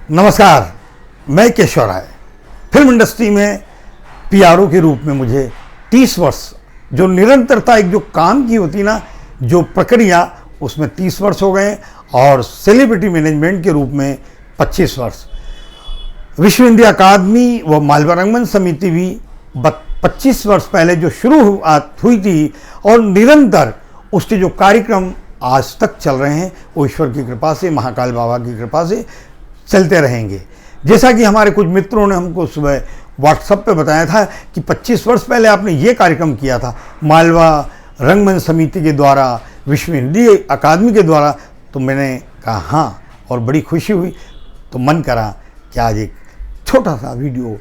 नमस्कार, मैं केशव राय। Film industry में पीआरओ के रूप में मुझे 30 वर्ष जो निरंतरता एक जो काम की होती ना, जो प्रक्रिया, उसमें 30 वर्ष हो गए और सेलिब्रिटी मैनेजमेंट के रूप में 25 वर्ष। विश्व हिंदी अकादमी व मालवा रंगमंच समिति भी 25 वर्ष पहले जो शुरू हुई थी और निरंतर उसके जो कार्यक्रम आज तक चल रहे हैं वो ईश्वर की कृपा से, महाकाल बाबा की कृपा से चलते रहेंगे। जैसा कि हमारे कुछ मित्रों ने हमको सुबह व्हाट्सएप पे बताया था कि 25 वर्ष पहले आपने ये कार्यक्रम किया था मालवा रंगमंच समिति के द्वारा, विश्व हिंदी अकादमी के द्वारा, तो मैंने कहा हाँ, और बड़ी खुशी हुई। तो मन करा कि आज एक छोटा सा वीडियो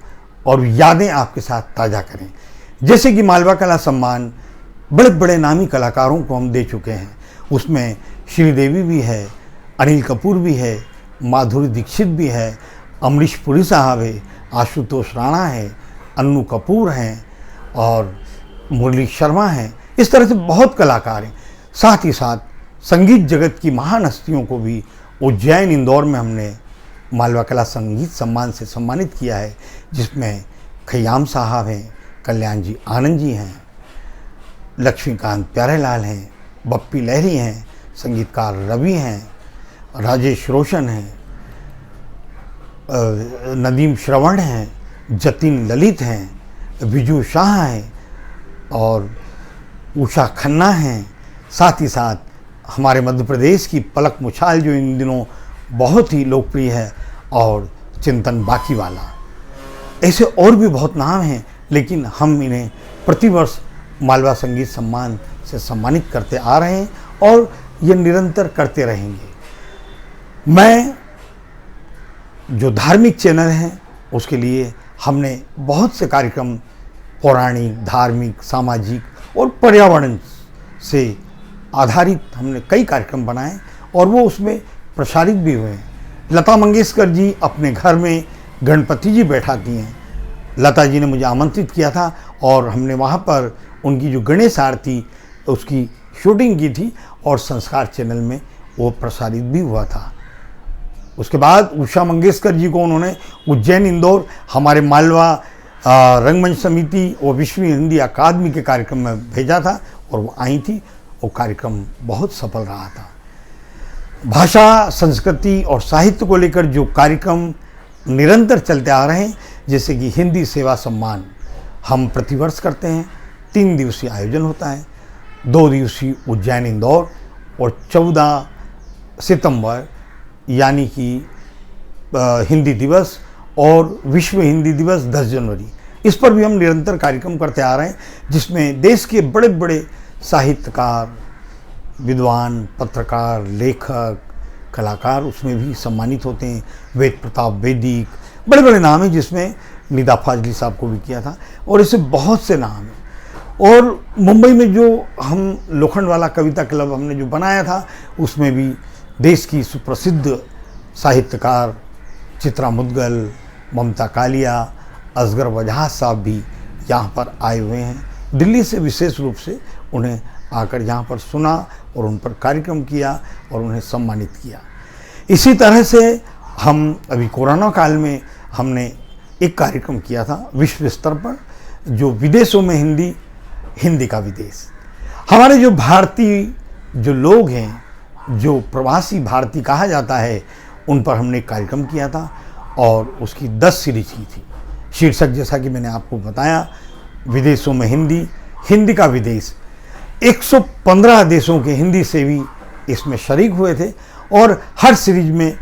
और यादें आपके साथ ताज़ा करें। जैसे कि मालवा कला सम्मान बड़े बड़े नामी कलाकारों को हम दे चुके हैं, उसमें श्रीदेवी भी है, अनिल कपूर भी है, माधुरी दीक्षित भी है, अमरीश पुरी साहब है, आशुतोष राणा है, अन्नू कपूर हैं और मुरली शर्मा हैं। इस तरह से बहुत कलाकार हैं। साथ ही साथ संगीत जगत की महान हस्तियों को भी उज्जैन, इंदौर में हमने मालवा कला संगीत सम्मान से सम्मानित किया है, जिसमें खयाम साहब हैं, कल्याण जी आनंद जी हैं, लक्ष्मीकांत प्यारेलाल हैं, बप्पी लहरी हैं, संगीतकार रवि हैं, राजेश रोशन हैं, नदीम श्रवण हैं, जतिन ललित हैं, बिजू शाह हैं और उषा खन्ना हैं। साथ ही साथ हमारे मध्य प्रदेश की पलक मुछाल जो इन दिनों बहुत ही लोकप्रिय है, और चिंतन बाकीवाला। ऐसे और भी बहुत नाम हैं, लेकिन हम इन्हें प्रतिवर्ष मालवा संगीत सम्मान से सम्मानित करते आ रहे हैं और ये निरंतर करते रहेंगे। मैं जो धार्मिक चैनल हैं उसके लिए हमने बहुत से कार्यक्रम पौराणिक, धार्मिक, सामाजिक और पर्यावरण से आधारित हमने कई कार्यक्रम बनाए और वो उसमें प्रसारित भी हुए हैं। लता मंगेशकर जी अपने घर में गणपति जी बैठाती हैं। लता जी ने मुझे आमंत्रित किया था और हमने वहाँ पर उनकी जो गणेश आरती उसकी शूटिंग की थी और संस्कार चैनल में वो प्रसारित भी हुआ था। उसके बाद उषा मंगेशकर जी को उन्होंने उज्जैन, इंदौर हमारे मालवा रंगमंच समिति और विश्व हिंदी अकादमी के कार्यक्रम में भेजा था और वो आई थी। वो कार्यक्रम बहुत सफल रहा था। भाषा, संस्कृति और साहित्य को लेकर जो कार्यक्रम निरंतर चलते आ रहे हैं, जैसे कि हिंदी सेवा सम्मान हम प्रतिवर्ष करते हैं। 3 दिवसीय आयोजन होता है, 2 दिवसीय उज्जैन, इंदौर और 14 सितंबर यानी कि हिंदी दिवस और विश्व हिंदी दिवस 10 जनवरी, इस पर भी हम निरंतर कार्यक्रम करते आ रहे हैं, जिसमें देश के बड़े बड़े साहित्यकार, विद्वान, पत्रकार, लेखक, कलाकार उसमें भी सम्मानित होते हैं। वेद प्रताप वैदिक, बड़े बड़े नाम हैं, जिसमें निदा फाजली साहब को भी किया था और ऐसे बहुत से नाम हैं। और मुंबई में जो हम लोखंडवाला कविता क्लब हमने जो बनाया था, उसमें भी देश की सुप्रसिद्ध साहित्यकार चित्रा मुद्गल, ममता कालिया, असगर वजह साहब भी यहाँ पर आए हुए हैं। दिल्ली से विशेष रूप से उन्हें आकर यहाँ पर सुना और उन पर कार्यक्रम किया और उन्हें सम्मानित किया। इसी तरह से हम अभी कोरोना काल में हमने एक कार्यक्रम किया था विश्व स्तर पर, जो विदेशों में हिंदी, हिंदी का विदेश। हमारे जो भारतीय जो लोग हैं, जो प्रवासी भारतीय कहा जाता है, उन पर हमने एक कार्यक्रम किया था और उसकी 10 सीरीज की थी। शीर्षक जैसा कि मैंने आपको बताया, विदेशों में हिंदी, हिंदी का विदेश। 115 देशों के हिंदी सेवी इसमें शरीक हुए थे और हर सीरीज में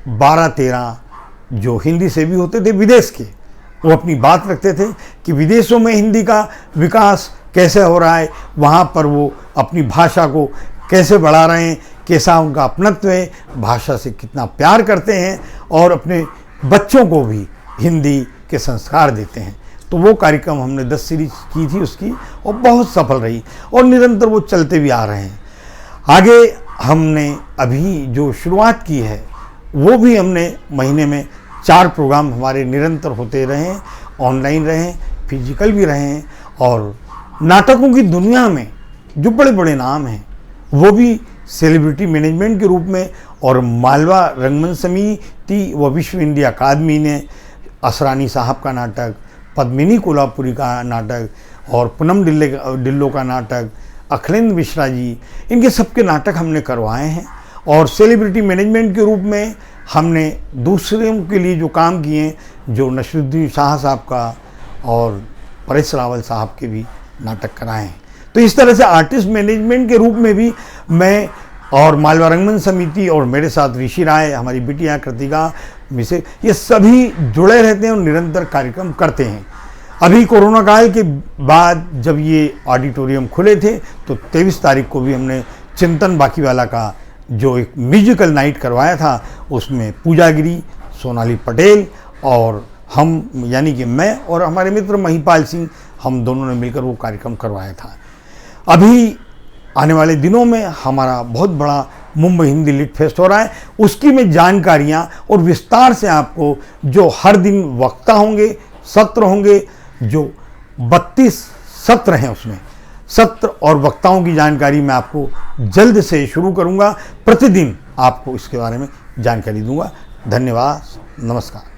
12-13 जो हिंदी सेवी होते थे विदेश के, वो अपनी बात रखते थे कि विदेशों में हिंदी का विकास कैसे हो रहा है, वहाँ पर वो अपनी भाषा को कैसे बढ़ा रहे हैं, कैसा उनका अपनत्व है, भाषा से कितना प्यार करते हैं और अपने बच्चों को भी हिंदी के संस्कार देते हैं। तो वो कार्यक्रम हमने 10 सीरीज की थी उसकी, और बहुत सफल रही और निरंतर वो चलते भी आ रहे हैं। आगे हमने अभी जो शुरुआत की है, वो भी हमने महीने में 4 प्रोग्राम हमारे निरंतर होते रहे, ऑनलाइन रहे, फिजिकल भी रहे। और नाटकों की दुनिया में जो बड़े बड़े नाम हैं, वो भी सेलिब्रिटी मैनेजमेंट के रूप में और मालवा रंगमंच समिति व विश्व हिंदी अकादमी ने असरानी साहब का नाटक, पद्मिनी कोल्हापुरी का नाटक और पूनम डिल्लो का नाटक, अखिलेंद्र मिश्रा जी, इनके सबके नाटक हमने करवाए हैं। और सेलिब्रिटी मैनेजमेंट के रूप में हमने दूसरों के लिए जो काम किए, जो नसीरुद्दीन शाह साहब का और परेश रावल साहब के भी नाटक कराए हैं। तो इस तरह से आर्टिस्ट मैनेजमेंट के रूप में भी मैं और मालवा रंगमंच समिति और मेरे साथ ऋषि राय, हमारी बिटिया कृतिका मिसे, ये सभी जुड़े रहते हैं और निरंतर कार्यक्रम करते हैं। अभी कोरोना काल के बाद जब ये ऑडिटोरियम खुले थे तो 23 तारीख को भी हमने चिंतन बाकीवाला का जो एक म्यूजिकल नाइट करवाया था, उसमें पूजा गिरी, सोनाली पटेल और हम, यानी कि मैं और हमारे मित्र महिपाल सिंह, हम दोनों ने मिलकर वो कार्यक्रम करवाया था। अभी आने वाले दिनों में हमारा बहुत बड़ा मुंबई हिंदी लिट फेस्ट हो रहा है, उसकी मैं जानकारियाँ और विस्तार से आपको, जो हर दिन वक्ता होंगे, सत्र होंगे, जो 32 सत्र हैं, उसमें सत्र और वक्ताओं की जानकारी मैं आपको जल्द से शुरू करूंगा। प्रतिदिन आपको इसके बारे में जानकारी दूंगा। धन्यवाद, नमस्कार।